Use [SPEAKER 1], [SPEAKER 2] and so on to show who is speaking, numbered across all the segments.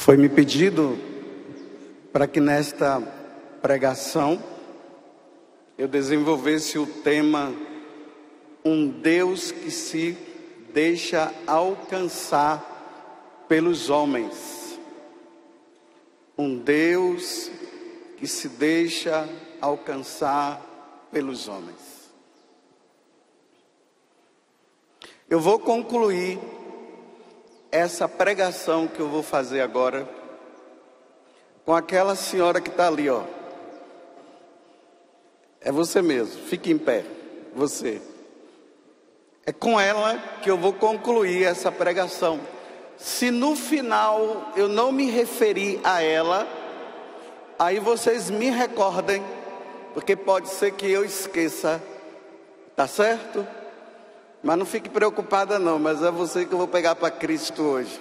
[SPEAKER 1] Foi-me pedido para que nesta pregação eu desenvolvesse o tema Um Deus que se deixa alcançar pelos homens. Um Deus que se deixa alcançar pelos homens. Eu vou concluir essa pregação que eu vou fazer agora com aquela senhora que está ali, ó. É você mesmo, fique em pé, você. É com ela que eu vou concluir essa pregação. Se no final eu não me referir a ela, aí vocês me recordem, porque pode ser que eu esqueça, tá certo? Mas não fique preocupada não, mas é você que eu vou pegar para Cristo hoje.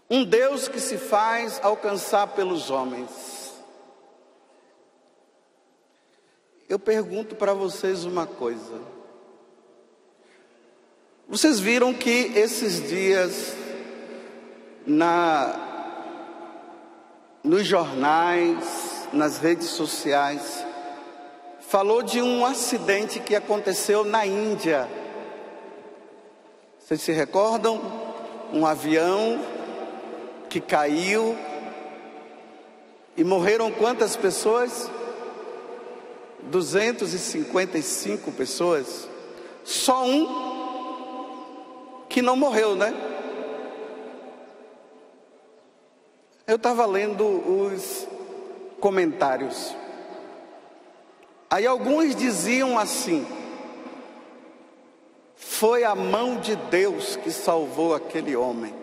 [SPEAKER 1] Um Deus que se faz alcançar pelos homens. Eu pergunto para vocês uma coisa. Vocês viram que esses dias nos jornais, nas redes sociais, falou de um acidente que aconteceu na Índia. Vocês se recordam? Um avião que caiu e morreram quantas pessoas? 255 pessoas. Só um que não morreu, né? Eu estava lendo os comentários. Aí alguns diziam assim: foi a mão de Deus que salvou aquele homem.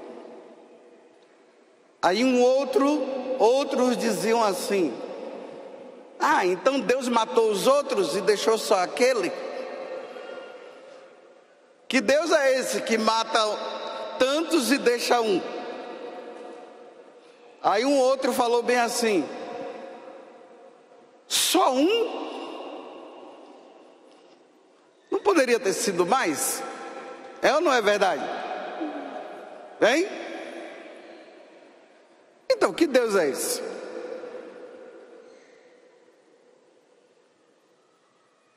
[SPEAKER 1] Aí outros diziam assim: ah, então Deus matou os outros e deixou só aquele? Que Deus é esse que mata tantos e deixa um? Aí um outro falou bem assim: só um? Não poderia ter sido mais? É ou não é verdade? Hein? Então, que Deus é esse?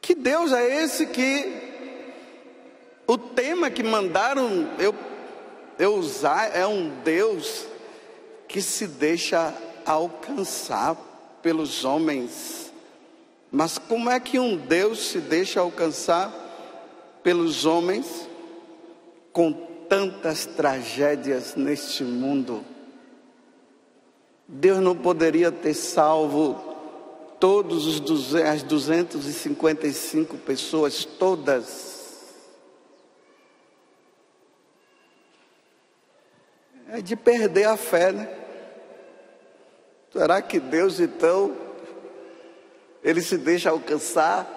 [SPEAKER 1] Que Deus é esse que o tema que mandaram eu usar é um Deus que se deixa alcançar pelos homens? Mas como é que um Deus se deixa alcançar pelos homens com tantas tragédias neste mundo? Deus não poderia ter salvo todos as 255 pessoas, todas? É de perder a fé, né? Será que Deus então, Ele se deixa alcançar?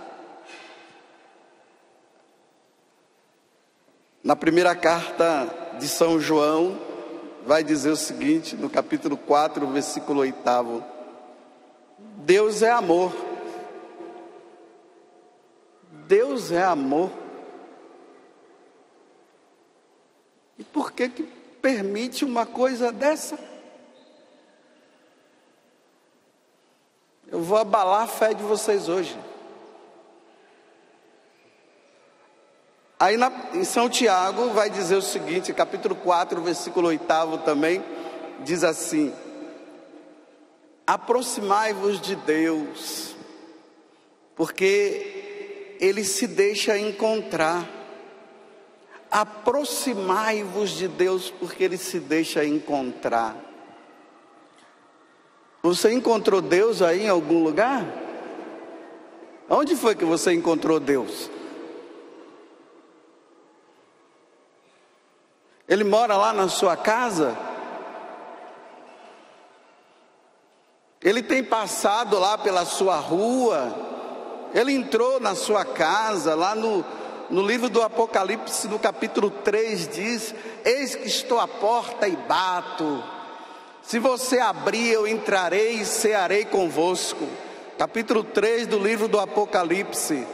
[SPEAKER 1] Na primeira carta de São João, vai dizer o seguinte, no capítulo 4, versículo 8: Deus é amor. Deus é amor. E por que permite uma coisa dessa? Eu vou abalar a fé de vocês hoje. Aí em São Tiago vai dizer o seguinte, capítulo 4, versículo 8 também, diz assim: aproximai-vos de Deus, porque Ele se deixa encontrar. Aproximai-vos de Deus, porque Ele se deixa encontrar. Você encontrou Deus aí em algum lugar? Onde foi que você encontrou Deus? Ele mora lá na sua casa? Ele tem passado lá pela sua rua? Ele entrou na sua casa? Lá no livro do Apocalipse, no capítulo 3, diz: eis que estou à porta e bato. Se você abrir, eu entrarei e cearei convosco. Capítulo 3 do livro do Apocalipse.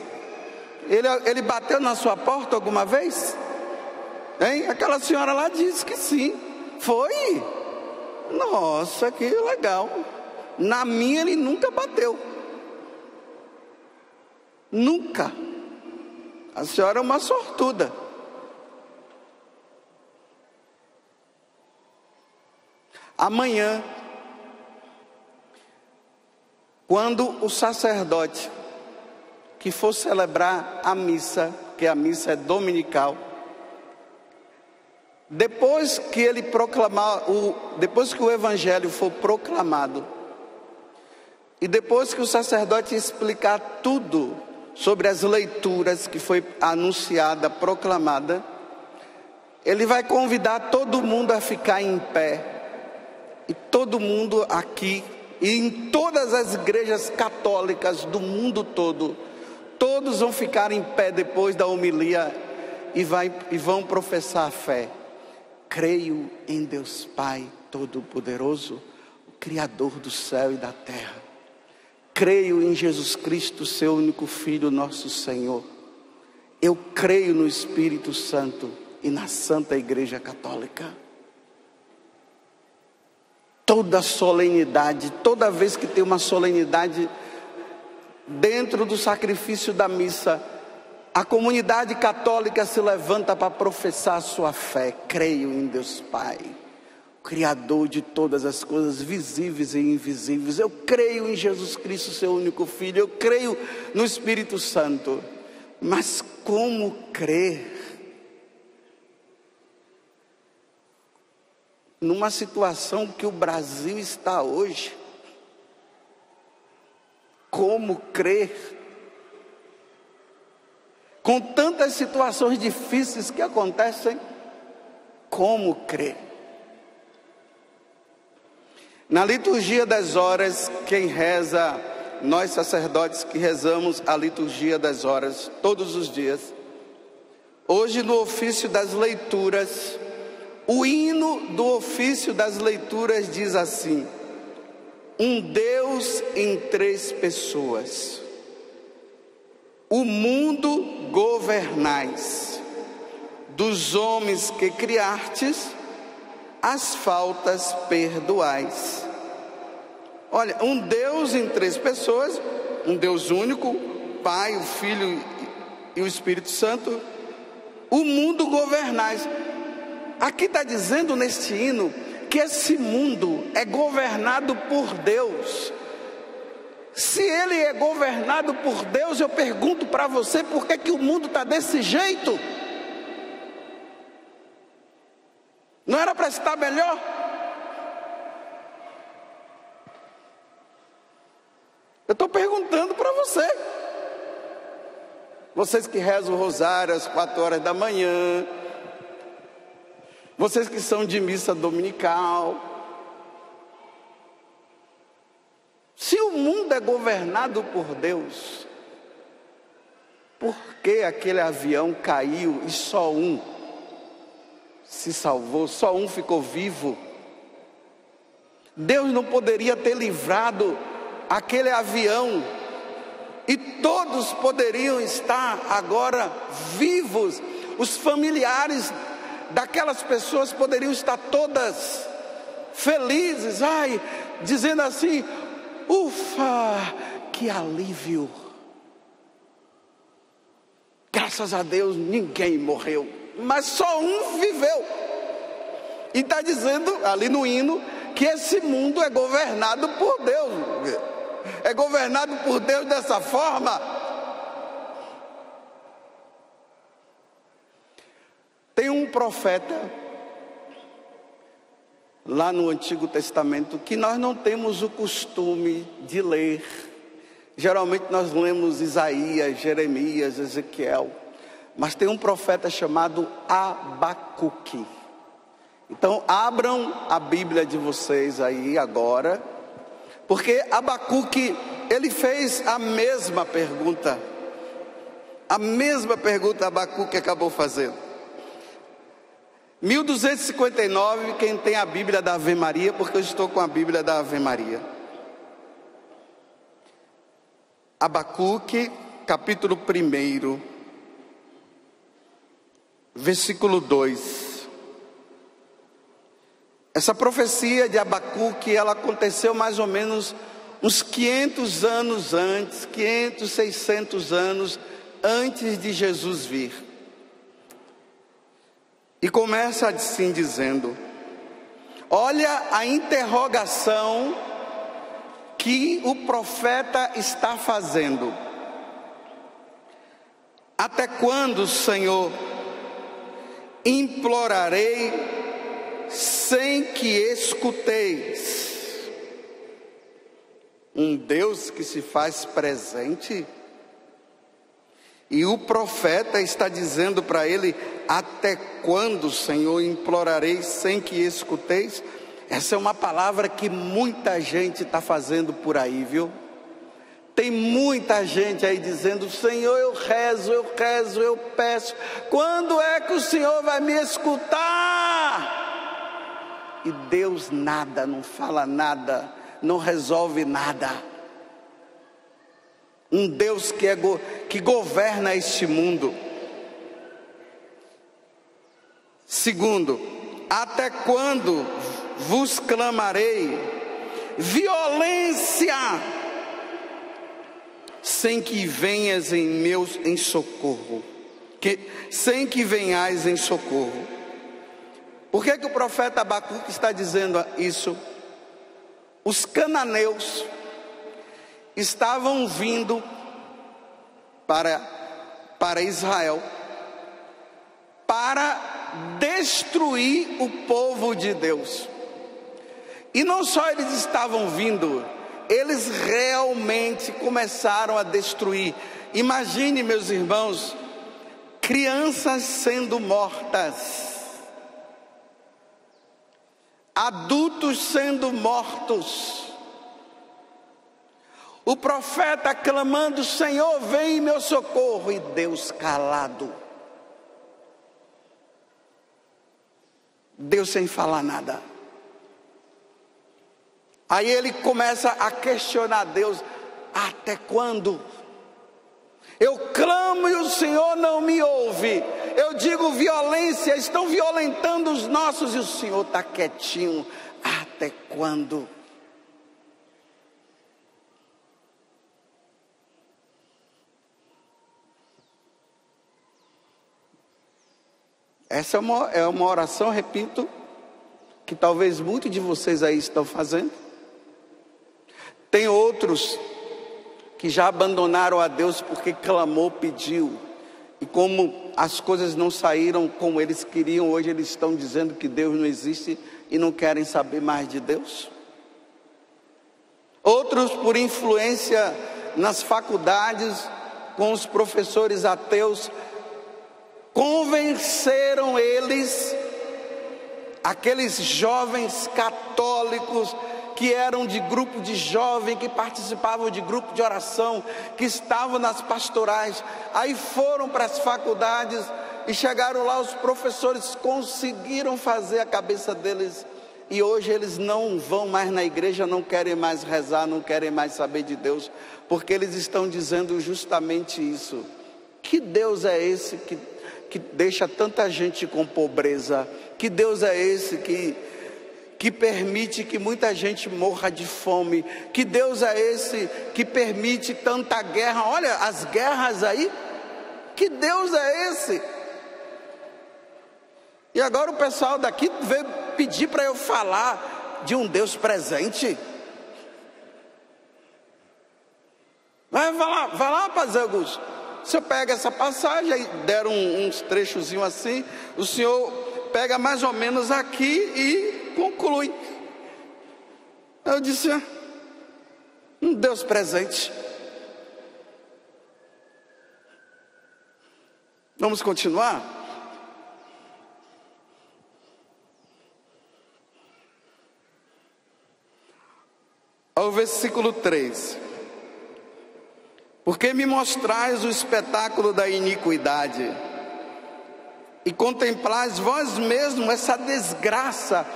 [SPEAKER 1] Ele bateu na sua porta alguma vez? Hein? Aquela senhora lá disse que sim. Foi? Nossa, que legal. Na minha ele nunca bateu. Nunca. A senhora é uma sortuda. Amanhã, quando o sacerdote que for celebrar a missa, que a missa é dominical, depois que ele proclamar, depois que o evangelho for proclamado, e depois que o sacerdote explicar tudo sobre as leituras que foi anunciada, proclamada, ele vai convidar todo mundo a ficar em pé. E todo mundo aqui, e em todas as igrejas católicas do mundo todo, todos vão ficar em pé depois da homilia e vão professar a fé. Creio em Deus Pai Todo-Poderoso, o Criador do céu e da terra. Creio em Jesus Cristo, seu único Filho, nosso Senhor. Eu creio no Espírito Santo e na Santa Igreja Católica. Toda solenidade, toda vez que tem uma solenidade dentro do sacrifício da missa, a comunidade católica se levanta para professar a sua fé. Creio em Deus Pai, Criador de todas as coisas visíveis e invisíveis. Eu creio em Jesus Cristo, seu único Filho. Eu creio no Espírito Santo. Mas como crer numa situação que o Brasil está hoje? Como crer? Com tantas situações difíceis que acontecem, como crer? Na liturgia das horas, quem reza, nós sacerdotes que rezamos a liturgia das horas todos os dias, hoje no ofício das leituras, o hino do ofício das leituras diz assim: um Deus em três pessoas, o mundo governais, dos homens que criastes, as faltas perdoais. Olha, um Deus em três pessoas, um Deus único, Pai, o Filho e o Espírito Santo, o mundo governais. Aqui está dizendo neste hino que esse mundo é governado por Deus. Se ele é governado por Deus, eu pergunto para você, por que o mundo está desse jeito? Não era para estar melhor? Eu estou perguntando para você. Vocês que rezam o rosário às 4 horas da manhã, vocês que são de missa dominical. Se o mundo é governado por Deus, por que aquele avião caiu e só um se salvou, só um ficou vivo? Deus não poderia ter livrado aquele avião e todos poderiam estar agora vivos? Os familiares daquelas pessoas poderiam estar todas felizes, dizendo assim: ufa, que alívio, graças a Deus ninguém morreu, mas só um viveu. E está dizendo ali no hino que esse mundo é governado por Deus. É governado por Deus dessa forma. Tem um profeta lá no Antigo Testamento que nós não temos o costume de ler. Geralmente nós lemos Isaías, Jeremias, Ezequiel, mas tem um profeta chamado Abacuque. Então abram a Bíblia de vocês aí agora, porque Abacuque, ele fez a mesma pergunta. A mesma pergunta Abacuque acabou fazendo. 1259, quem tem a Bíblia da Ave Maria, porque eu estou com a Bíblia da Ave Maria. Abacuque, capítulo 1, versículo 2. Essa profecia de Abacuque, ela aconteceu mais ou menos uns 500 anos antes, 500, 600 anos antes de Jesus vir. E começa assim dizendo: olha a interrogação que o profeta está fazendo. Até quando, Senhor, implorarei sem que escuteis? Um Deus que se faz presente. E o profeta está dizendo para ele: até quando, Senhor, implorarei sem que escuteis? Essa é uma palavra que muita gente está fazendo por aí, viu? Tem muita gente aí dizendo: Senhor, eu rezo, eu peço, quando é que o Senhor vai me escutar? E Deus nada, não fala nada, não resolve nada. Um Deus que governa este mundo. Segundo, até quando vos clamarei violência, sem que venhas em socorro, sem que venhais em socorro? Por que o profeta Abacuque está dizendo isso? Os cananeus estavam vindo para Israel para destruir o povo de Deus. E não só eles estavam vindo, eles realmente começaram a destruir. Imagine, meus irmãos, crianças sendo mortas, adultos sendo mortos, o profeta clamando: Senhor, vem em meu socorro, e Deus calado, Deus sem falar nada. Aí ele começa a questionar Deus: até quando? Eu clamo e o Senhor não me ouve. Eu digo violência, estão violentando os nossos e o Senhor está quietinho. Até quando? Essa é uma oração, repito, que talvez muitos de vocês aí estão fazendo. Tem outros que já abandonaram a Deus porque clamou, pediu, e como as coisas não saíram como eles queriam, hoje eles estão dizendo que Deus não existe e não querem saber mais de Deus. Outros, por influência nas faculdades, com os professores ateus, convenceram eles, aqueles jovens católicos que eram de grupo de jovem, que participavam de grupo de oração, que estavam nas pastorais, aí foram para as faculdades e chegaram lá, os professores conseguiram fazer a cabeça deles, e hoje eles não vão mais na igreja, não querem mais rezar, não querem mais saber de Deus, porque eles estão dizendo justamente isso. Que Deus é esse que deixa tanta gente com pobreza? Que Deus é esse que permite que muita gente morra de fome? Que Deus é esse que permite tanta guerra? Olha as guerras aí. Que Deus é esse? E agora o pessoal daqui veio pedir para eu falar de um Deus presente. Vai lá, Padre Augusto. O senhor pega essa passagem, aí deram uns trechozinhos assim, o senhor pega mais ou menos aqui e conclui. Eu disse: um Deus presente. Vamos continuar? Ao versículo 3. Porque me mostrais o espetáculo da iniquidade, e contemplais vós mesmos essa desgraça.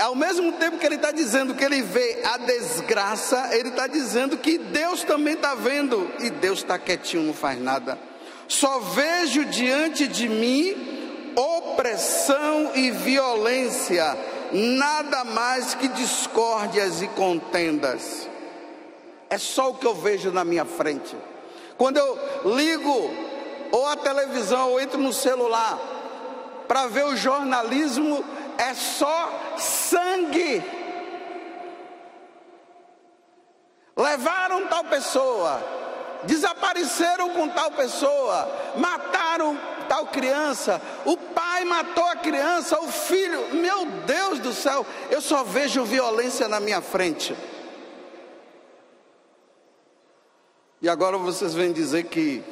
[SPEAKER 1] Ao mesmo tempo que ele está dizendo que ele vê a desgraça, ele está dizendo que Deus também está vendo, e Deus está quietinho, não faz nada. Só vejo diante de mim opressão e violência, nada mais que discórdias e contendas. É só o que eu vejo na minha frente. Quando eu ligo ou a televisão ou entro no celular para ver o jornalismo, é só sangue. Levaram tal pessoa, desapareceram com tal pessoa, mataram tal criança, o pai matou a criança, o filho, meu Deus do céu, eu só vejo violência na minha frente. E agora vocês vêm dizer que,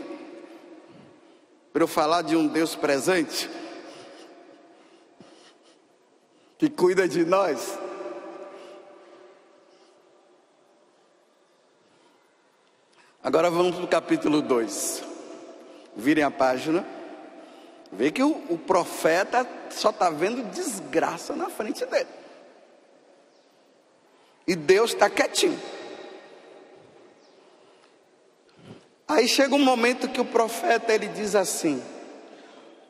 [SPEAKER 1] para eu falar de um Deus presente, que cuida de nós, agora vamos para o capítulo 2. Virem a página. Vê que o profeta só está vendo desgraça na frente dele. E Deus está quietinho. Aí chega um momento que o profeta ele diz assim: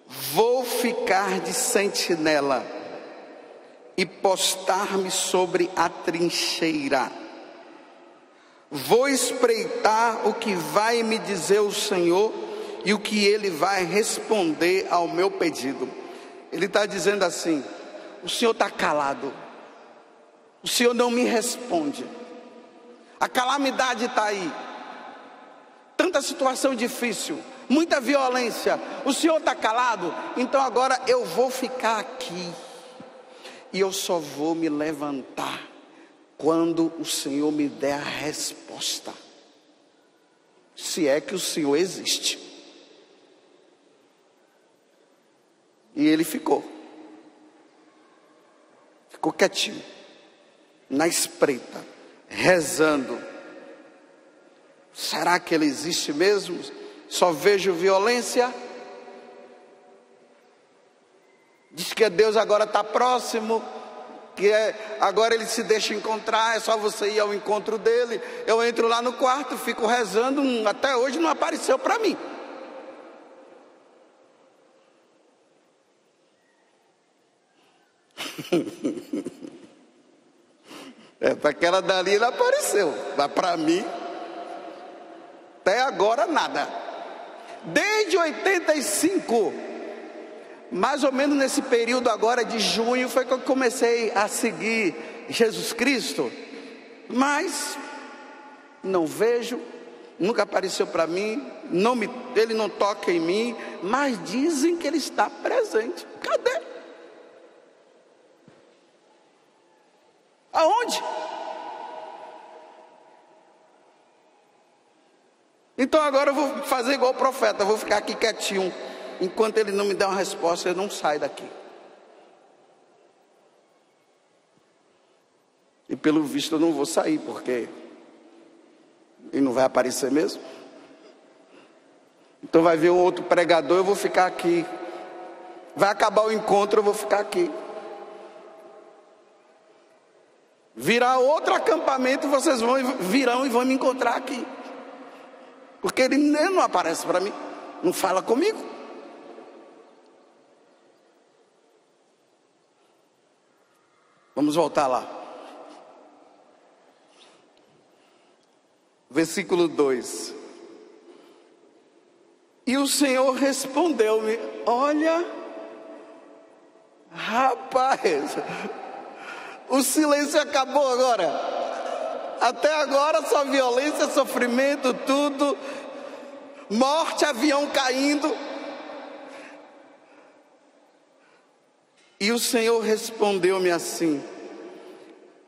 [SPEAKER 1] vou ficar de sentinela e postar-me sobre a trincheira. Vou espreitar o que vai me dizer o Senhor e o que Ele vai responder ao meu pedido. Ele está dizendo assim: o Senhor está calado, o Senhor não me responde, a calamidade está aí, tanta situação difícil, muita violência, o Senhor está calado, então agora eu vou ficar aqui, e eu só vou me levantar quando o Senhor me der a resposta, se é que o Senhor existe. E ele ficou quietinho, na espreita, rezando. Será que ele existe mesmo? Só vejo violência. Diz que Deus agora está próximo, que agora ele se deixa encontrar, é só você ir ao encontro dele. Eu entro lá no quarto, fico rezando, até hoje não apareceu para mim. Para aquela dali ele apareceu, mas para mim até agora nada. Desde 85, mais ou menos nesse período agora de junho, foi que eu comecei a seguir Jesus Cristo. Mas não vejo, nunca apareceu para mim, ele não toca em mim, mas dizem que ele está presente. Cadê? Aonde? Então agora eu vou fazer igual o profeta, eu vou ficar aqui quietinho. Enquanto ele não me der uma resposta, eu não saio daqui. E pelo visto eu não vou sair, porque ele não vai aparecer mesmo. Então vai vir um outro pregador, eu vou ficar aqui. Vai acabar o encontro, eu vou ficar aqui. Virá outro acampamento, vocês virão e vão me encontrar aqui. Porque ele não aparece para mim, não fala comigo. Vamos voltar lá. Versículo 2. E o Senhor respondeu-me: olha, rapaz, o silêncio acabou agora. Até agora só violência, sofrimento, tudo, morte, avião caindo. E o Senhor respondeu-me assim: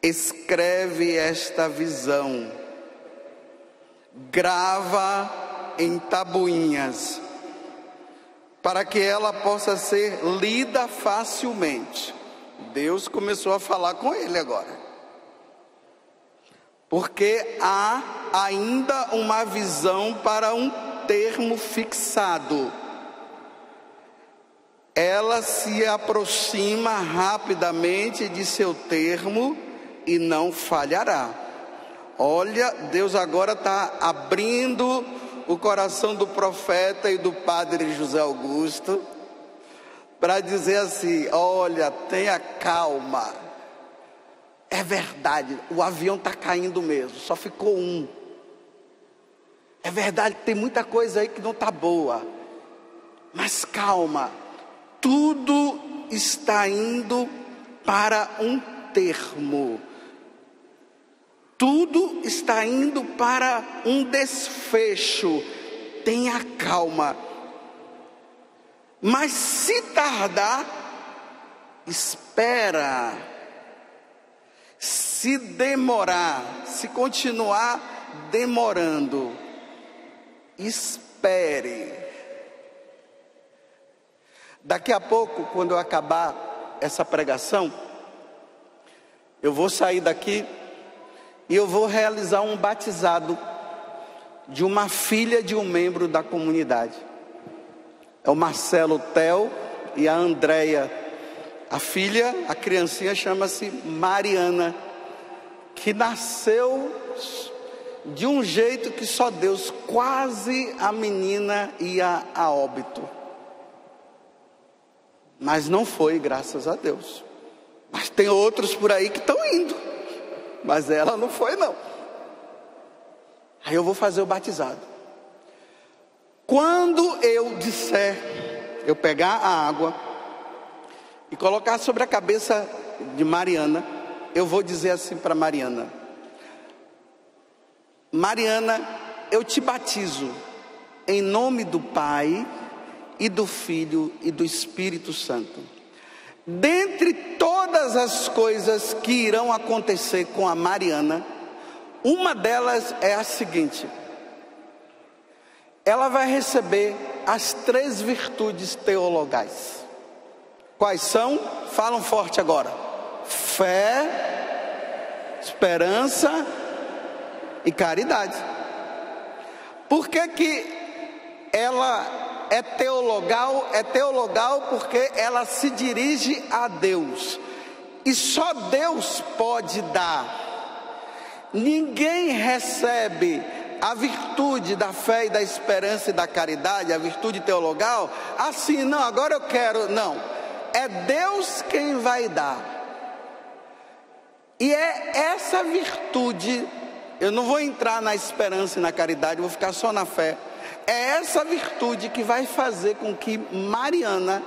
[SPEAKER 1] escreve esta visão, grava em tabuinhas, para que ela possa ser lida facilmente. Deus começou a falar com ele agora. Porque há ainda uma visão para um termo fixado. Ela se aproxima rapidamente de seu termo e não falhará. Olha, Deus agora está abrindo o coração do profeta e do padre José Augusto para dizer assim: olha, tenha calma, é verdade, o avião está caindo mesmo, só ficou um. É verdade que tem muita coisa aí que não está boa. Mas calma, tudo está indo para um termo. Tudo está indo para um desfecho. Tenha calma. Mas se tardar, espera. Se demorar, se continuar demorando, espere. Daqui a pouco, quando eu acabar essa pregação, eu vou sair daqui e eu vou realizar um batizado de uma filha de um membro da comunidade. É o Marcelo Theo e a Andréia. A filha, a criancinha, chama-se Mariana, que nasceu de um jeito que só Deus, quase a menina ia a óbito. Mas não foi, graças a Deus. Mas tem outros por aí que estão indo, mas ela não foi não. Aí eu vou fazer o batizado. Quando eu disser, eu pegar a água e colocar sobre a cabeça de Mariana, eu vou dizer assim para Mariana: Mariana, eu te batizo em nome do Pai e do Filho e do Espírito Santo. Dentre todas as coisas que irão acontecer com a Mariana, uma delas é a seguinte: ela vai receber as 3 virtudes teologais. Quais são? Falam forte agora: fé, esperança e caridade. Por que que ela é teologal? É teologal porque ela se dirige a Deus, e só Deus pode dar. Ninguém recebe a virtude da fé e da esperança e da caridade, a virtude teologal, assim, não, agora eu quero, não. É Deus quem vai dar. E é essa virtude, eu não vou entrar na esperança e na caridade, vou ficar só na fé. É essa virtude que vai fazer com que Mariana,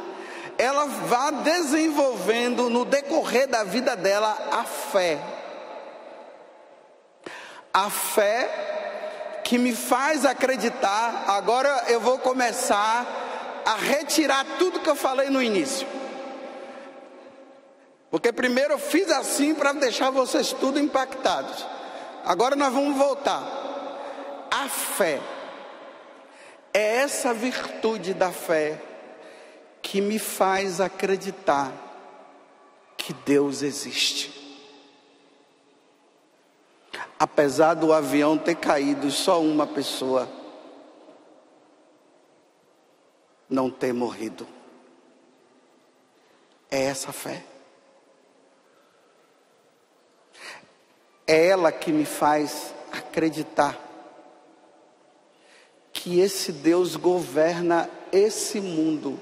[SPEAKER 1] ela vá desenvolvendo no decorrer da vida dela a fé. A fé que me faz acreditar. Agora eu vou começar a retirar tudo que eu falei no início. Porque primeiro eu fiz assim para deixar vocês tudo impactados. Agora nós vamos voltar. A fé é essa virtude da fé que me faz acreditar que Deus existe. Apesar do avião ter caído e só uma pessoa não ter morrido. É essa fé. É ela que me faz acreditar que esse Deus governa esse mundo,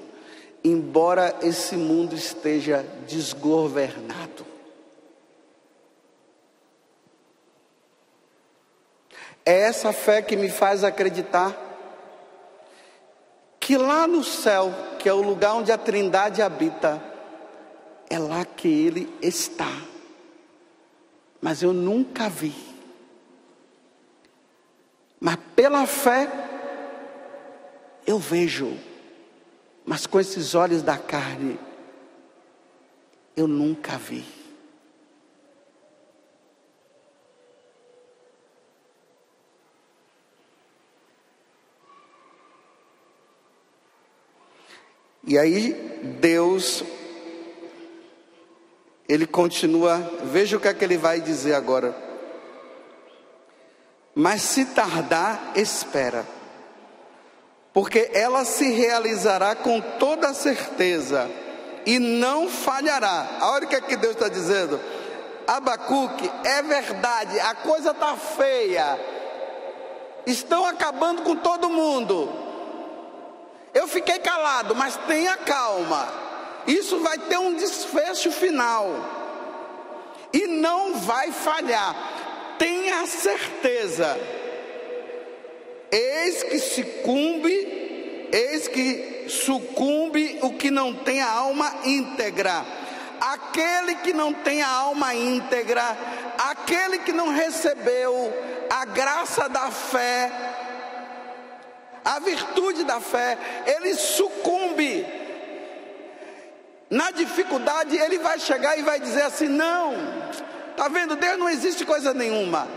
[SPEAKER 1] embora esse mundo esteja desgovernado. É essa fé que me faz acreditar que lá no céu, que é o lugar onde a Trindade habita, é lá que Ele está. Mas eu nunca vi. Mas pela fé eu vejo. Mas com esses olhos da carne eu nunca vi. E aí Deus, Ele continua, veja o que é que Ele vai dizer agora. Mas se tardar, espera, porque ela se realizará com toda certeza e não falhará. Olha o que é que Deus está dizendo. Abacuque, é verdade, a coisa está feia, estão acabando com todo mundo. Eu fiquei calado, mas tenha calma. Isso vai ter um desfecho final. e não vai falhar. Tenha certeza. Eis que sucumbe o que não tem a alma íntegra. Aquele que não tem a alma íntegra, aquele que não recebeu a graça da fé, a virtude da fé, ele sucumbe. Na dificuldade ele vai chegar e vai dizer assim: não, está vendo, Deus não existe coisa nenhuma.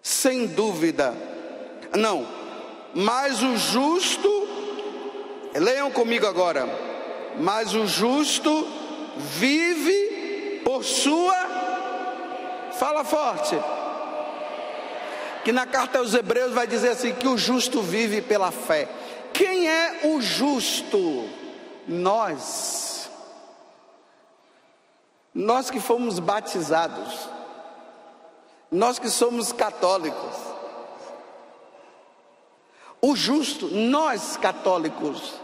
[SPEAKER 1] Sem dúvida, não, mas o justo, leiam comigo agora, mas o justo vive por sua, fala forte, que na carta aos Hebreus vai dizer assim, que o justo vive pela fé. Quem é o justo? Nós que fomos batizados, nós que somos católicos. O justo, nós católicos,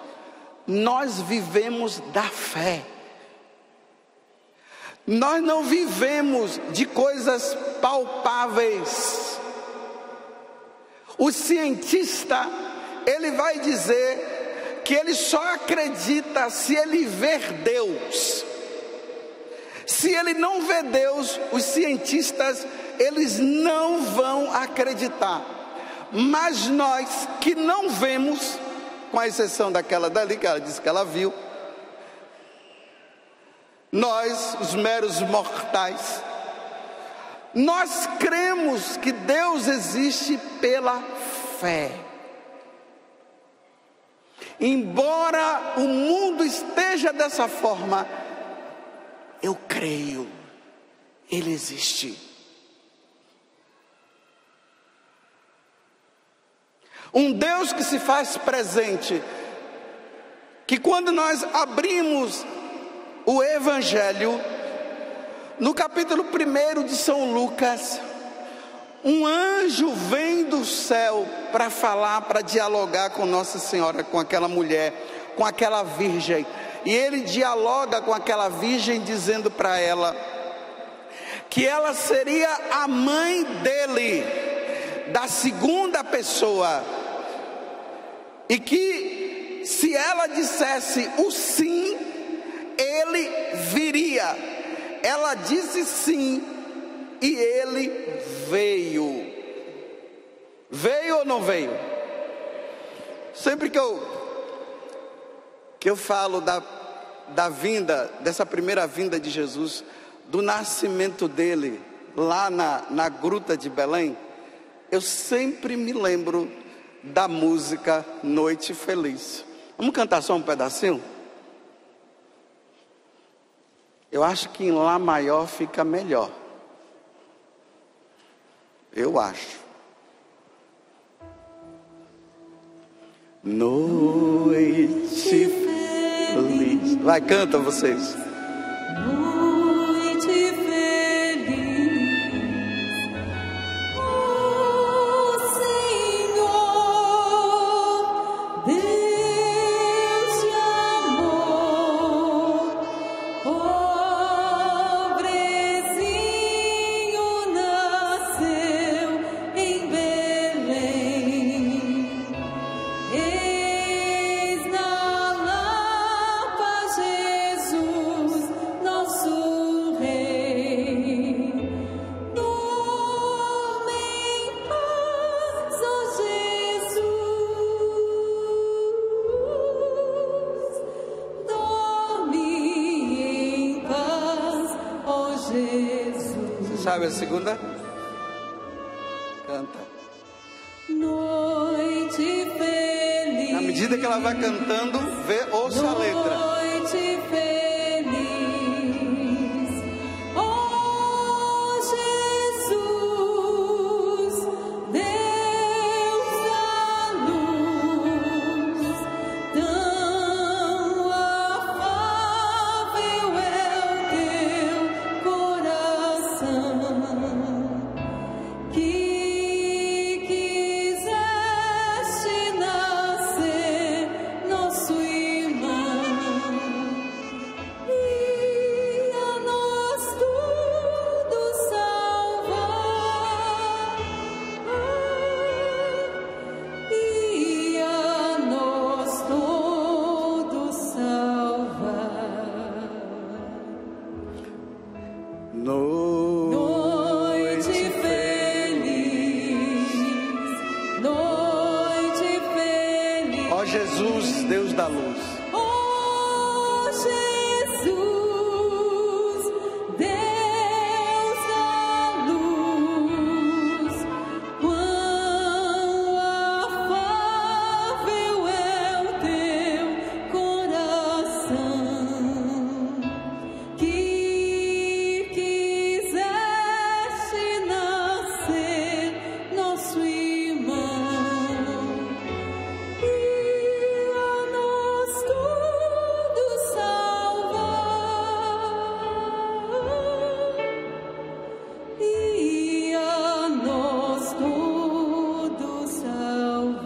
[SPEAKER 1] nós vivemos da fé. Nós não vivemos de coisas palpáveis. O cientista, ele vai dizer que ele só acredita se ele ver Deus. Se ele não vê Deus, os cientistas, eles não vão acreditar. Mas nós que não vemos, com a exceção daquela dali, que ela disse que ela viu, nós, os meros mortais, nós cremos que Deus existe pela fé. Embora o mundo esteja dessa forma, eu creio, Ele existe. Um Deus que se faz presente, que quando nós abrimos o Evangelho, no capítulo 1 de São Lucas, um anjo vem do céu para falar, para dialogar com Nossa Senhora, com aquela mulher, com aquela virgem. E ele dialoga com aquela virgem dizendo para ela que ela seria a mãe dele, da segunda pessoa. E que se ela dissesse o sim, ele viria. Ela disse sim e ele veio. Veio ou não veio? Sempre que eu falo da vinda, dessa primeira vinda de Jesus, do nascimento dele lá na gruta de Belém, eu sempre me lembro da música Noite Feliz. Vamos cantar só um pedacinho? Eu acho que em Lá maior fica melhor. Eu acho. Noite feliz. Vai, canta vocês.
[SPEAKER 2] Noite feliz, o Senhor, Deus de amor, pobrezinho nasceu em Belém. Eis na Lapa Jesus, nosso Rei. Dorme em paz, ó Jesus. Dorme em paz, ó Jesus.
[SPEAKER 1] Você sabe a segunda? Canta.
[SPEAKER 2] Noite feliz.
[SPEAKER 1] Na medida que ela vai cantando, ouça a letra.
[SPEAKER 2] Noite feliz, ó Jesus, Deus da luz, tão afável é o teu coração, que quiseste nascer nosso irmão.
[SPEAKER 1] Ó Jesus, Deus da luz.
[SPEAKER 2] Oh Jesus, Deus da luz, quão afável é o teu coração, que quiseste nascer nosso irmão. E a nós tudo salvar, e a nós tudo salvar.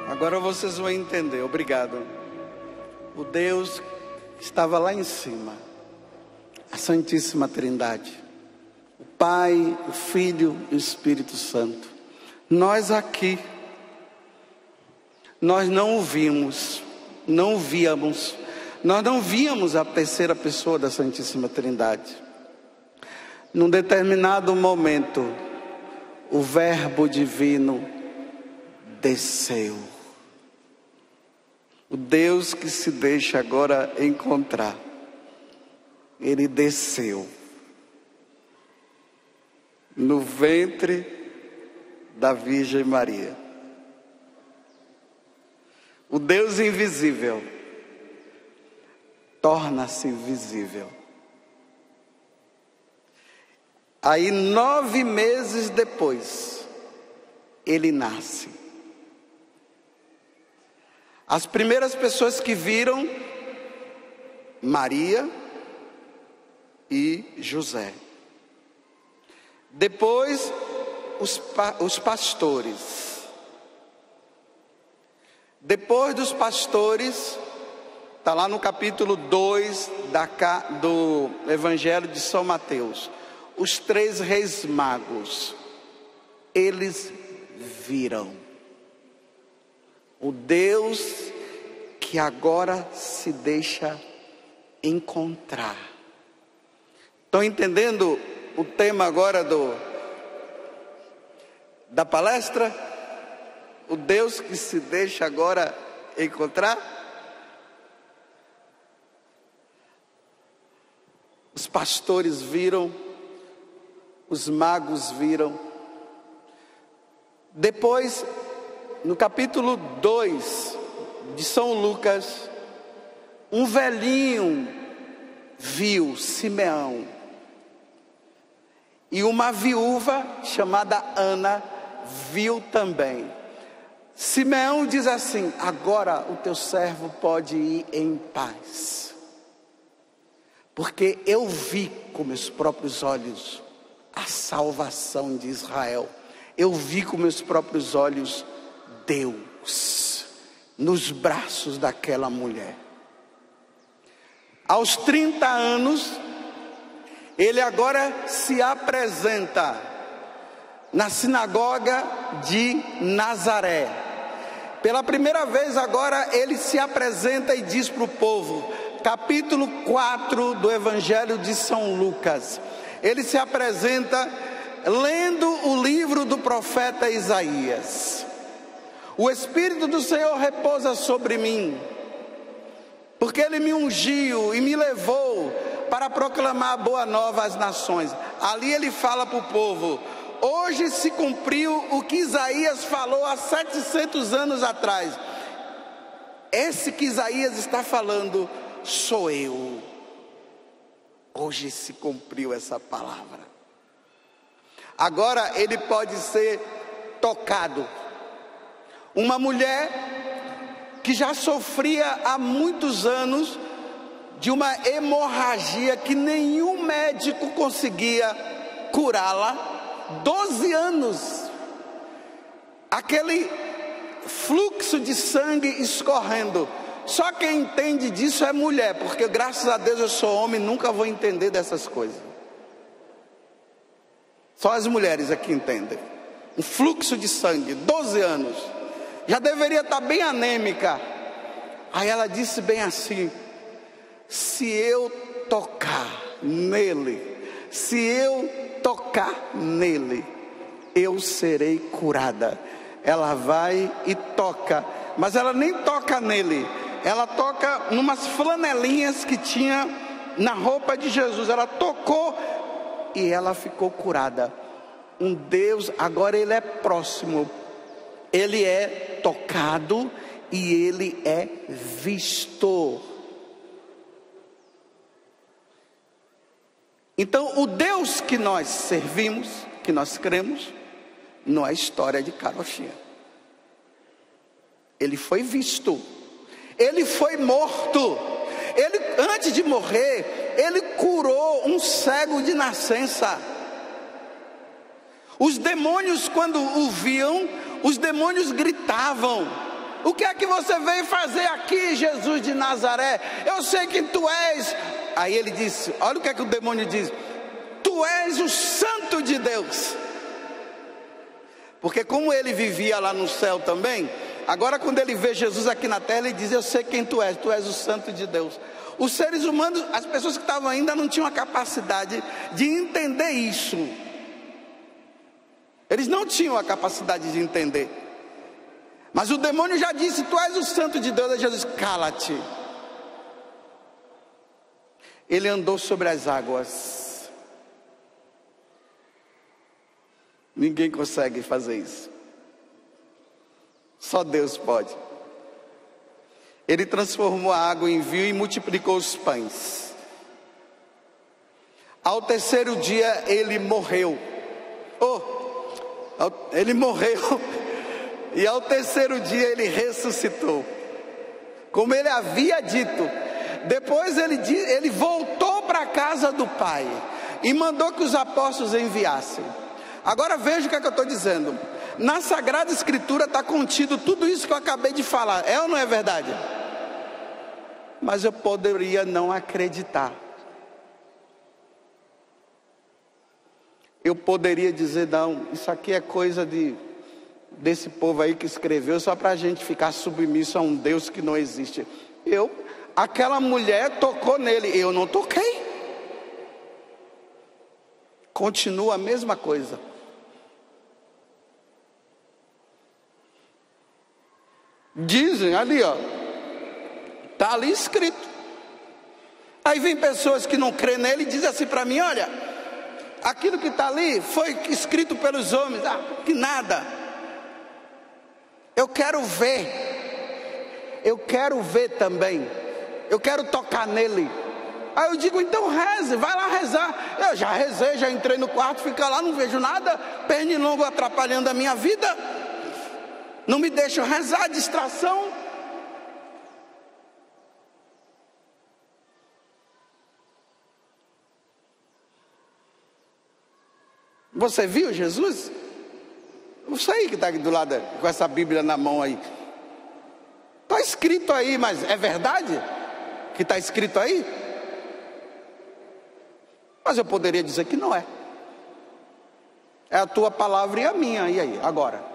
[SPEAKER 1] Agora vocês vão entender, obrigado. O Deus que estava lá em cima, a Santíssima Trindade, o Pai, o Filho e o Espírito Santo. Nós aqui, nós não o vimos, não o víamos, nós não víamos a terceira pessoa da Santíssima Trindade. Num determinado momento, o Verbo Divino desceu. O Deus que se deixa agora encontrar, ele desceu no ventre da Virgem Maria. O Deus invisível torna-se visível. Aí 9 meses depois, ele nasce. As primeiras pessoas que viram, Maria e José. Depois, os pastores. Depois dos pastores, está lá no capítulo 2 do Evangelho de São Mateus. Os 3 reis magos, eles viram o Deus que agora se deixa encontrar. Estão entendendo o tema agora da palestra? O Deus que se deixa agora encontrar? Os pastores viram, os magos viram. Depois, no capítulo 2 de São Lucas, um velhinho viu Simeão. E uma viúva chamada Ana viu também. Simeão diz assim: agora o teu servo pode ir em paz, porque eu vi com meus próprios olhos a salvação de Israel. Eu vi com meus próprios olhos Deus nos braços daquela mulher. Aos 30 anos, ele agora se apresenta na sinagoga de Nazaré. Pela primeira vez agora ele se apresenta e diz para o povo, capítulo 4 do Evangelho de São Lucas. Ele se apresenta lendo o livro do profeta Isaías. O Espírito do Senhor repousa sobre mim, porque Ele me ungiu e me levou para proclamar a boa nova às nações. Ali ele fala para o povo: hoje se cumpriu o que Isaías falou há 700 anos atrás. Esse que Isaías está falando sou eu. Hoje se cumpriu essa palavra. Agora ele pode ser tocado. Uma mulher que já sofria há muitos anos de uma hemorragia que nenhum médico conseguia curá-la. 12 anos. Aquele fluxo de sangue escorrendo. Só quem entende disso é mulher, porque graças a Deus eu sou homem, nunca vou entender dessas coisas. Só as mulheres aqui entendem. Um fluxo de sangue, 12 anos. Já deveria estar bem anêmica. Aí ela disse bem assim: se eu tocar nele, se eu tocar nele, eu serei curada. ela vai e toca, mas ela nem toca nele, ela toca numas flanelinhas que tinha na roupa de Jesus. Ela tocou e ela ficou curada. Um Deus, agora ele é próximo, ele é tocado e ele é visto. Então o Deus que nós servimos, que nós cremos, não é história de carochinha. Ele foi visto, ele foi morto, ele, antes de morrer, ele curou um cego de nascença. Os demônios, quando o viam, os demônios gritavam: o que é que você veio fazer aqui, Jesus de Nazaré? Eu sei quem tu és. Aí ele disse, olha o que é que o demônio diz: tu és o Santo de Deus. Porque como ele vivia lá no céu também, agora quando ele vê Jesus aqui na terra, ele diz: eu sei quem tu és o Santo de Deus. Os seres humanos, as pessoas que estavam ainda não tinham a capacidade de entender isso. Eles não tinham a capacidade de entender. Mas o demônio já disse: tu és o Santo de Deus. Aí Jesus: cala-te. Ele andou sobre as águas. Ninguém consegue fazer isso. Só Deus pode. Ele transformou a água em vinho e multiplicou os pães. Ao terceiro dia ele morreu. Ele morreu. E ao terceiro dia ele ressuscitou, como ele havia dito. Depois ele voltou para a casa do Pai e mandou que os apóstolos enviassem. Agora veja o que é que eu estou dizendo. Na Sagrada Escritura está contido tudo isso que eu acabei de falar. É ou não é verdade? Mas eu poderia não acreditar. Eu poderia dizer: não, isso aqui é coisa desse povo aí que escreveu só para a gente ficar submisso a um Deus que não existe. Aquela mulher tocou nele, eu não toquei. Continua a mesma coisa. Dizem ali, ó, está ali escrito. Aí vem pessoas que não crêem nele e dizem assim para mim: olha, aquilo que está ali foi escrito pelos homens. Que nada. Eu quero ver também. Eu quero tocar nele. Aí eu digo: então reze, vai lá rezar. Eu já rezei, já entrei no quarto, fica lá, não vejo nada. Pernilongo atrapalhando a minha vida. Não me deixa rezar, distração. Você viu Jesus? Você aí que está aqui do lado com essa Bíblia na mão aí. Está escrito aí, mas é verdade que está escrito aí? Mas eu poderia dizer que não é. É a tua palavra e a minha. E aí, agora?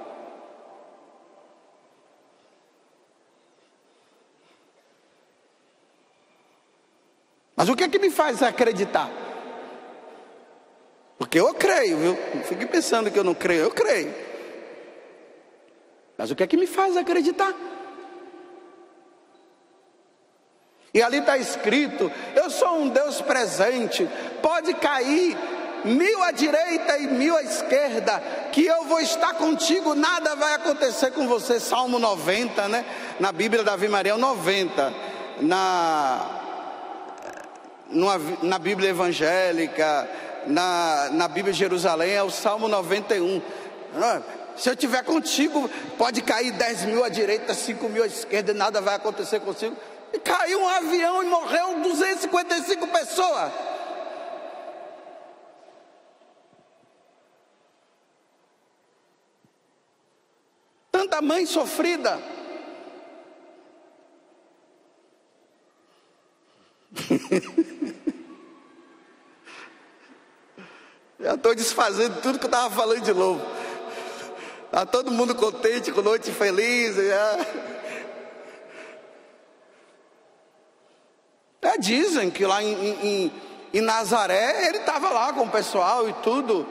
[SPEAKER 1] Mas o que é que me faz acreditar? Porque eu creio, viu? Não fique pensando que eu não creio, eu creio. Mas o que é que me faz acreditar? E ali está escrito: eu sou um Deus presente. Pode cair 1000 à direita e 1000 à esquerda, que eu vou estar contigo, nada vai acontecer com você. Salmo 90, né? Na Bíblia da Ave Maria é o 90. Na Bíblia evangélica, na Bíblia de Jerusalém é o Salmo 91. Se eu estiver contigo, pode cair 10.000 à direita, 5.000 à esquerda, e nada vai acontecer contigo. E caiu um avião e morreu 255 pessoas. Tanta mãe sofrida. Já estou desfazendo tudo que eu estava falando de novo. Está todo mundo contente, com noite feliz. Dizem que lá em Nazaré ele estava lá com o pessoal e tudo.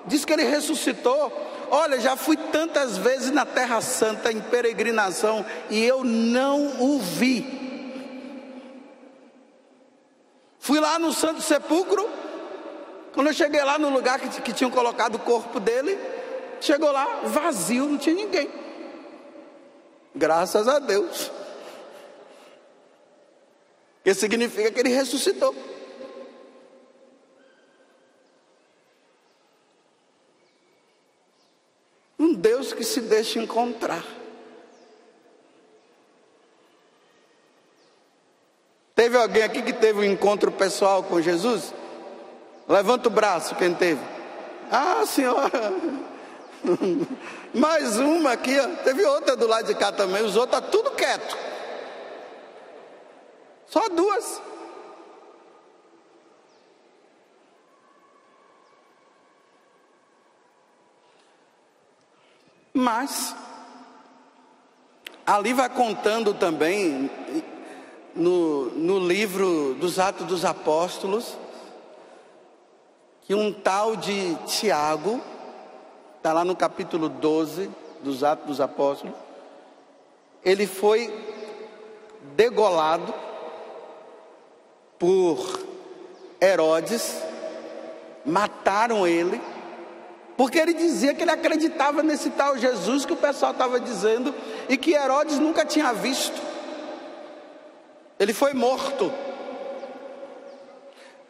[SPEAKER 1] Diz que ele ressuscitou. Olha, já fui tantas vezes na Terra Santa em peregrinação e eu não o vi. Fui lá no Santo Sepulcro. Quando eu cheguei lá no lugar que tinham colocado o corpo dele, chegou lá vazio, não tinha ninguém. Graças a Deus. Isso significa que ele ressuscitou. Um Deus que se deixa encontrar. Teve alguém aqui que teve um encontro pessoal com Jesus? Levanta o braço, quem teve? Ah, senhora. Mais uma aqui, ó. Teve outra do lado de cá também. Os outros estão tudo quieto. Só duas. Mas ali vai contando também no livro dos Atos dos Apóstolos que um tal de Tiago, está lá no capítulo 12 dos Atos dos Apóstolos, ele foi degolado por Herodes, mataram ele, porque ele dizia que ele acreditava nesse tal Jesus que o pessoal estava dizendo e que Herodes nunca tinha visto. Ele foi morto.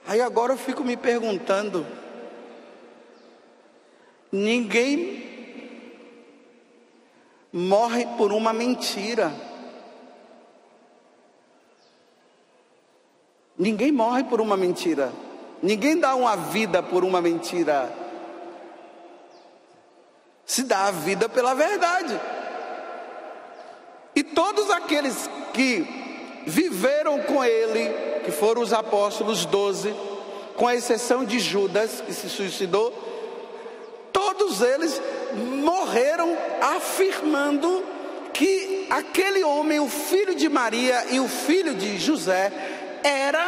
[SPEAKER 1] Aí agora eu fico me perguntando, ninguém morre por uma mentira. Ninguém morre por uma mentira. Ninguém dá uma vida por uma mentira. Se dá a vida pela verdade. E todos aqueles que viveram com ele, que foram os apóstolos 12, com exceção de Judas, que se suicidou, todos eles morreram afirmando que aquele homem, o filho de Maria e o filho de José, era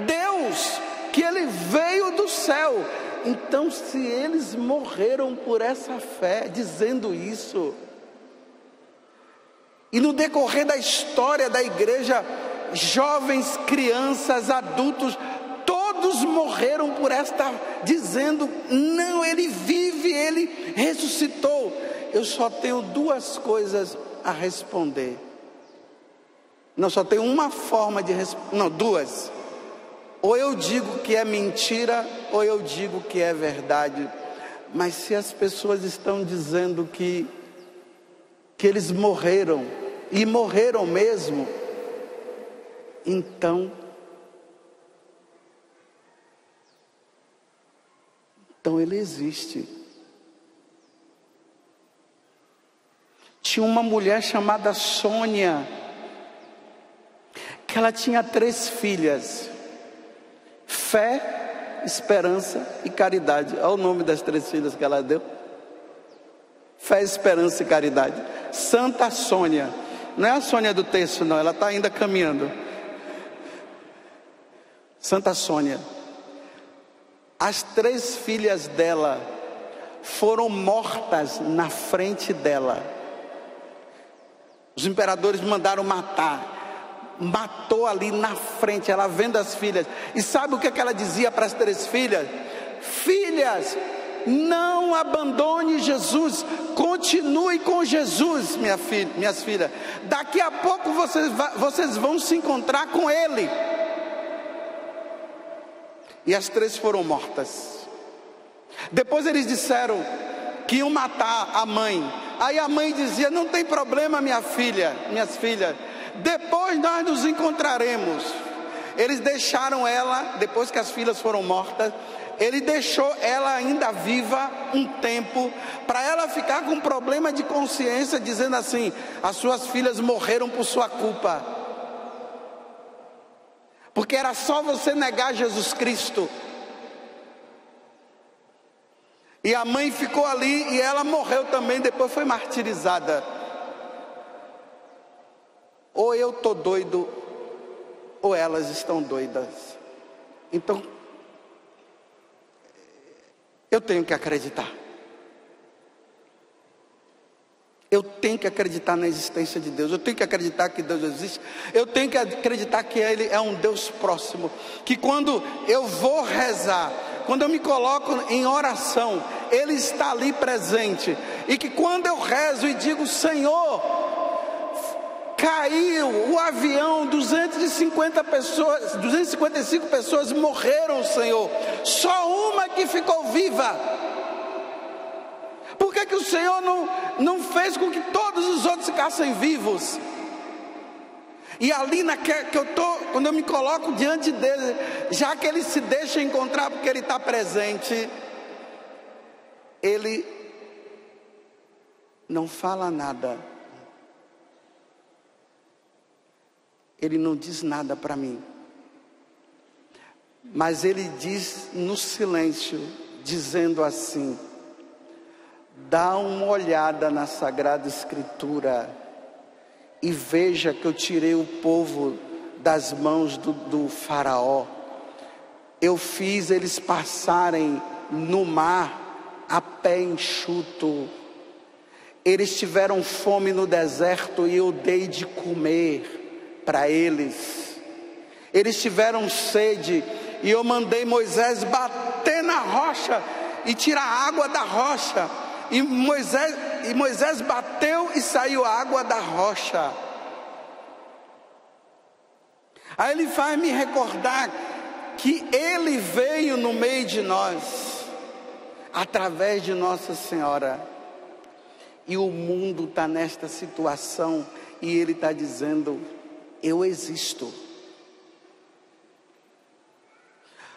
[SPEAKER 1] Deus, que ele veio do céu. Então, se eles morreram por essa fé, dizendo isso, e no decorrer da história da igreja, jovens, crianças, adultos, todos morreram por esta, dizendo, não, ele vive, ele ressuscitou. Eu só tenho duas coisas a responder. Não, só tenho uma forma de responder, não, duas. Ou eu digo que é mentira, ou eu digo que é verdade. Mas se as pessoas estão dizendo que eles morreram, e morreram mesmo, então ele existe. Tinha uma mulher chamada Sônia, que ela tinha 3 filhas: fé, esperança e caridade. Olha o nome das 3 filhas que ela deu: fé, esperança e caridade. Santa Sônia. Não é a Sônia do texto, não, ela está ainda caminhando. Santa Sônia. As 3 filhas dela foram mortas na frente dela. Os imperadores mandaram matar. Matou ali na frente, ela vendo as filhas. E sabe o que ela dizia para as 3 filhas? Filhas, não abandone Jesus, continue com Jesus, minhas filhas. Daqui a pouco vocês vão se encontrar com Ele. E as 3 foram mortas. Depois eles disseram que iam matar a mãe. Aí a mãe dizia, não tem problema, minhas filhas, depois nós nos encontraremos. Eles deixaram ela, depois que as filhas foram mortas, ele deixou ela ainda viva um tempo, para ela ficar com problema de consciência, dizendo assim, as suas filhas morreram por sua culpa, porque era só você negar Jesus Cristo. E a mãe ficou ali e ela morreu também, depois foi martirizada. Ou eu estou doido, ou elas estão doidas. Então, eu tenho que acreditar. Eu tenho que acreditar na existência de Deus, eu tenho que acreditar que Deus existe, eu tenho que acreditar que Ele é um Deus próximo, que quando eu vou rezar, quando eu me coloco em oração, Ele está ali presente, e que quando eu rezo e digo: Senhor, caiu o avião, 255 pessoas morreram, Senhor, só uma que ficou viva. Por que o Senhor não fez com que todos os outros ficassem vivos? E ali que eu estou, quando eu me coloco diante dele, já que ele se deixa encontrar porque ele está presente, ele não fala nada, ele não diz nada para mim, mas ele diz no silêncio, dizendo assim: dá uma olhada na Sagrada Escritura e veja que eu tirei o povo das mãos do faraó. Eu fiz eles passarem no mar a pé enxuto. Eles tiveram fome no deserto e eu dei de comer para eles. Eles tiveram sede e eu mandei Moisés bater na rocha e tirar a água da rocha. E Moisés bateu e saiu água da rocha. Aí ele faz me recordar que ele veio no meio de nós, através de Nossa Senhora. E o mundo está nesta situação, e ele está dizendo: eu existo.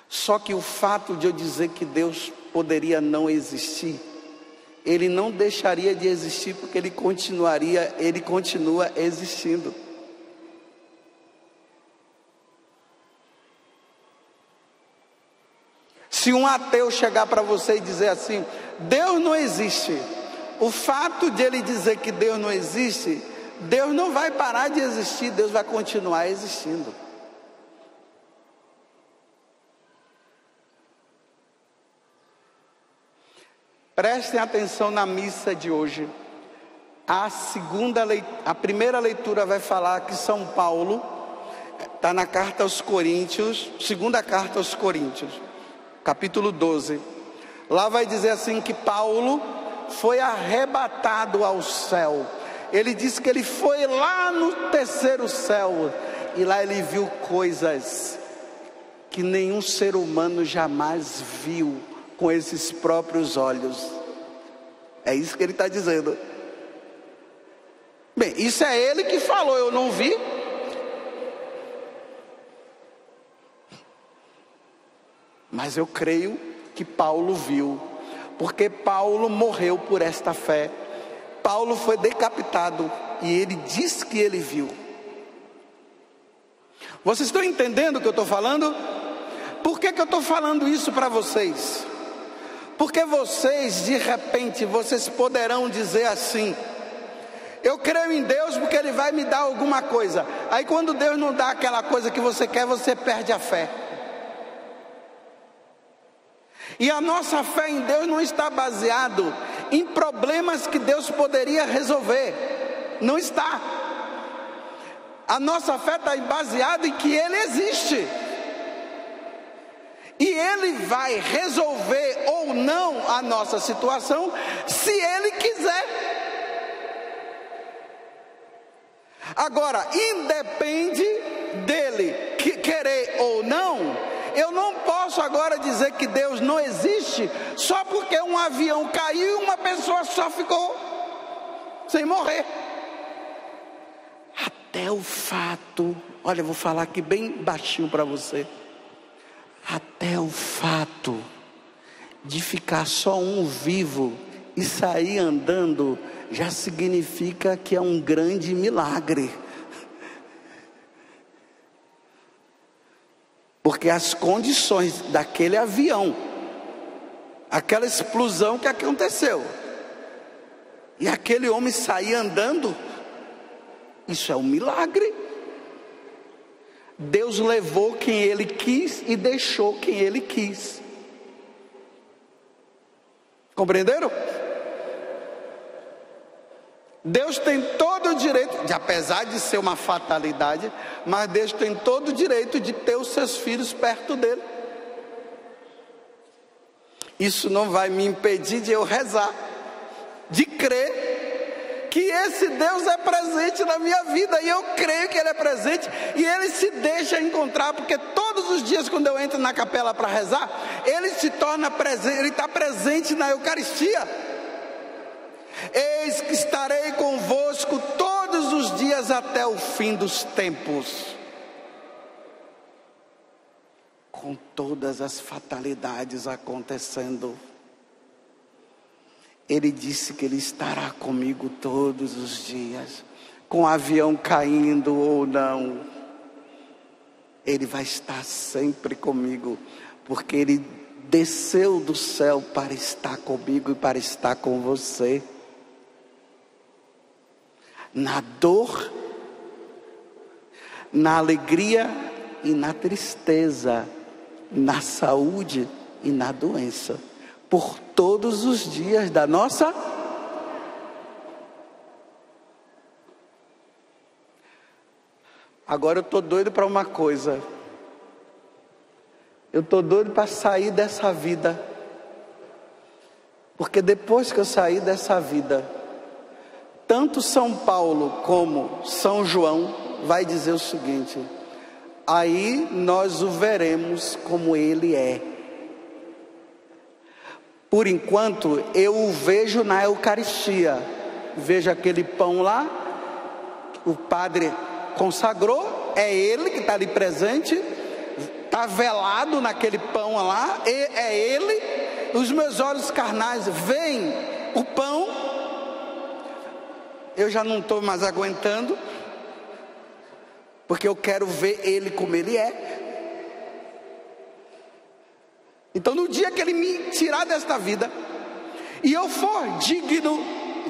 [SPEAKER 1] Só que o fato de eu dizer que Deus poderia não existir, Ele não deixaria de existir, porque Ele continua existindo. Se um ateu chegar para você e dizer assim: Deus não existe, o fato de ele dizer que Deus não existe, Deus não vai parar de existir, Deus vai continuar existindo. Prestem atenção na missa de hoje. A primeira leitura vai falar que São Paulo está na carta aos Coríntios, segunda carta aos Coríntios, capítulo 12. Lá vai dizer assim que Paulo foi arrebatado ao céu. Ele diz que ele foi lá no terceiro céu, e lá ele viu coisas que nenhum ser humano jamais viu com esses próprios olhos. É isso que ele está dizendo. Bem, isso é ele que falou, eu não vi. Mas eu creio que Paulo viu, porque Paulo morreu por esta fé. Paulo foi decapitado e ele diz que ele viu. Vocês estão entendendo o que eu estou falando? Por que eu estou falando isso para vocês? Porque vocês, de repente, vocês poderão dizer assim: eu creio em Deus porque Ele vai me dar alguma coisa. Aí quando Deus não dá aquela coisa que você quer, você perde a fé. E a nossa fé em Deus não está baseado em problemas que Deus poderia resolver. Não está. A nossa fé está baseada em que Ele existe. E Ele vai resolver ou não a nossa situação, se Ele quiser. Agora, independe dele querer ou não, eu não posso agora dizer que Deus não existe, só porque um avião caiu e uma pessoa só ficou sem morrer. Até o fato, olha, eu vou falar aqui bem baixinho para você. Até o fato de ficar só um vivo e sair andando, já significa que é um grande milagre. Porque as condições daquele avião, aquela explosão que aconteceu, e aquele homem sair andando, isso é um milagre. Deus levou quem Ele quis e deixou quem Ele quis. Compreenderam? Deus tem todo o direito, apesar de ser uma fatalidade, mas Deus tem todo o direito de ter os seus filhos perto dele. Isso não vai me impedir de eu rezar, de crer que esse Deus é presente na minha vida, e eu creio que Ele é presente, e Ele se deixa encontrar, porque todos os dias quando eu entro na capela para rezar, Ele se torna presente, Ele está presente na Eucaristia. Eis que estarei convosco todos os dias até o fim dos tempos. Com todas as fatalidades acontecendo, Ele disse que Ele estará comigo todos os dias, com o avião caindo ou não, Ele vai estar sempre comigo, porque Ele desceu do céu para estar comigo e para estar com você. Na dor, na alegria e na tristeza, na saúde e na doença, por todos os dias da nossa. Agora eu estou doido para uma coisa. Eu estou doido para sair dessa vida. Porque depois que eu sair dessa vida, tanto São Paulo como São João vai dizer o seguinte: aí nós o veremos como Ele é. Por enquanto eu o vejo na Eucaristia. Vejo aquele pão lá, o padre consagrou, é Ele que está ali presente, está velado naquele pão lá, é Ele. Os meus olhos carnais veem o pão. Eu já não estou mais aguentando, porque eu quero ver Ele como Ele é. Então no dia que Ele me tirar desta vida, e eu for digno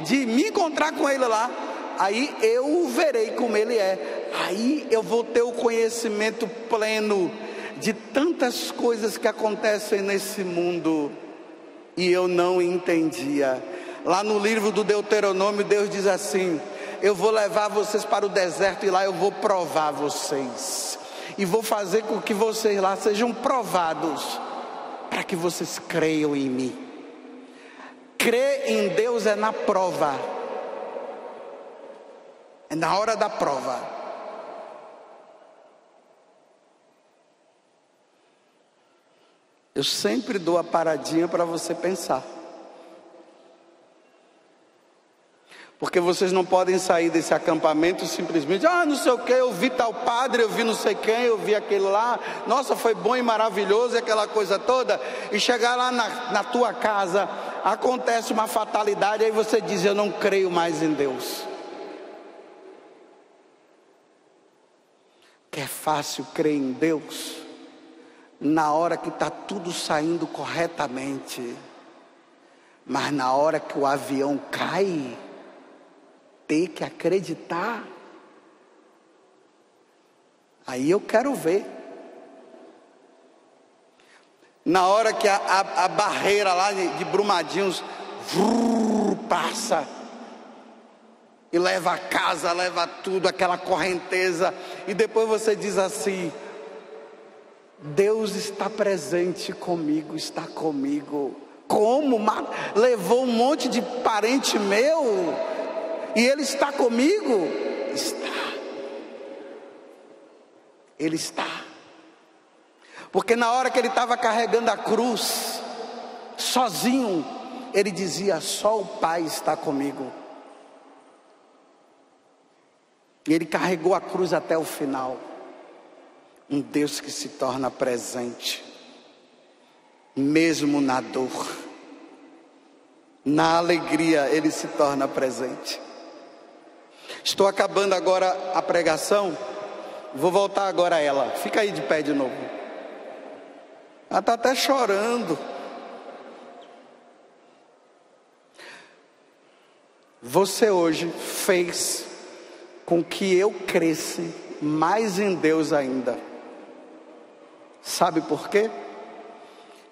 [SPEAKER 1] de me encontrar com Ele lá, aí eu o verei como Ele é. Aí eu vou ter o conhecimento pleno de tantas coisas que acontecem nesse mundo, e eu não entendia. Lá no livro do Deuteronômio, Deus diz assim: eu vou levar vocês para o deserto, e lá eu vou provar vocês, e vou fazer com que vocês lá sejam provados, para que vocês creiam em mim. Crer em Deus é na prova, é na hora da prova. Eu sempre dou a paradinha para você pensar, porque vocês não podem sair desse acampamento simplesmente: não sei o que, eu vi tal padre, eu vi não sei quem, eu vi aquele lá, nossa, foi bom e maravilhoso, e aquela coisa toda, e chegar lá na tua casa, acontece uma fatalidade, aí você diz: eu não creio mais em Deus. Que é fácil crer em Deus na hora que está tudo saindo corretamente, mas na hora que o avião cai, ter que acreditar, aí eu quero ver. Na hora que a barreira lá de Brumadinhos passa e leva a casa, leva tudo, aquela correnteza, e depois você diz assim: Deus está presente comigo, está comigo. Como? Levou um monte de parente meu e Ele está comigo? Está. Ele está. Porque na hora que Ele estava carregando a cruz, sozinho, Ele dizia: só o Pai está comigo. E Ele carregou a cruz até o final. Um Deus que se torna presente, mesmo na dor, na alegria Ele se torna presente. Estou acabando agora a pregação, vou voltar agora a ela. Fica aí de pé de novo. Ela está até chorando. Você hoje fez com que eu cresça mais em Deus ainda. Sabe por quê?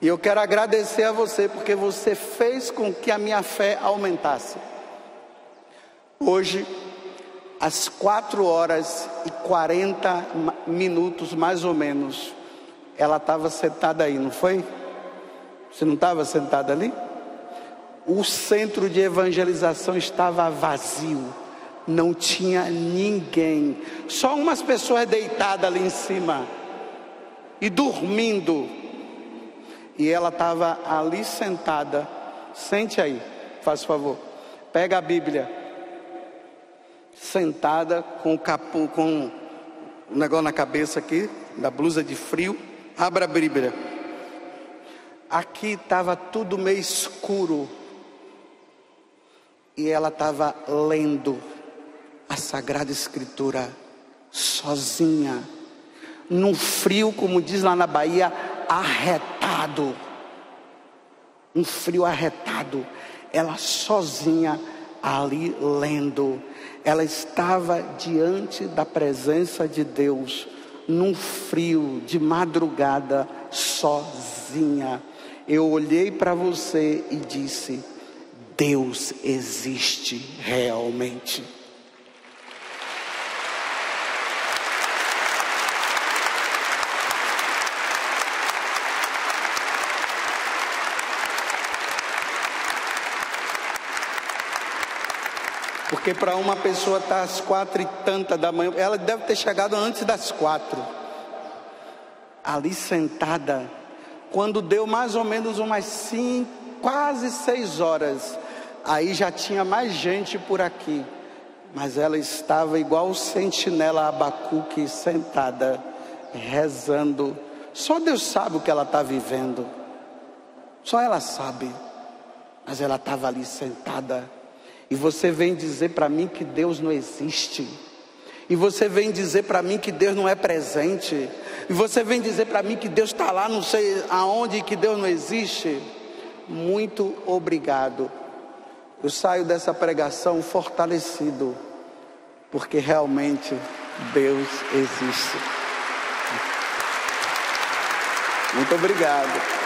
[SPEAKER 1] E eu quero agradecer a você, porque você fez com que a minha fé aumentasse. Hoje, às 4h40 mais ou menos, ela estava sentada aí, não foi? Você não estava sentada ali? O centro de evangelização estava vazio, não tinha ninguém, só umas pessoas deitadas ali em cima e dormindo, e ela estava ali sentada. Sente aí, faz favor, pega a Bíblia, sentada com o capô, com o negócio na cabeça aqui, da blusa de frio. Abra a Bíblia. Aqui estava tudo meio escuro, e ela estava lendo a Sagrada Escritura sozinha, num frio, como diz lá na Bahia, arretado. Um frio arretado. Ela sozinha ali lendo. Ela estava diante da presença de Deus, num frio de madrugada, sozinha. Eu olhei para você e disse: Deus existe realmente. Porque para uma pessoa estar às 4h da manhã, ela deve ter chegado antes das 4. Ali sentada, quando deu mais ou menos umas 5, quase 6 horas, aí já tinha mais gente por aqui. Mas ela estava igual o sentinela Abacuque, sentada, rezando. Só Deus sabe o que ela está vivendo. Só ela sabe. Mas ela estava ali sentada. E você vem dizer para mim que Deus não existe. E você vem dizer para mim que Deus não é presente. E você vem dizer para mim que Deus está lá, não sei aonde, e que Deus não existe. Muito obrigado. Eu saio dessa pregação fortalecido, porque realmente Deus existe. Muito obrigado.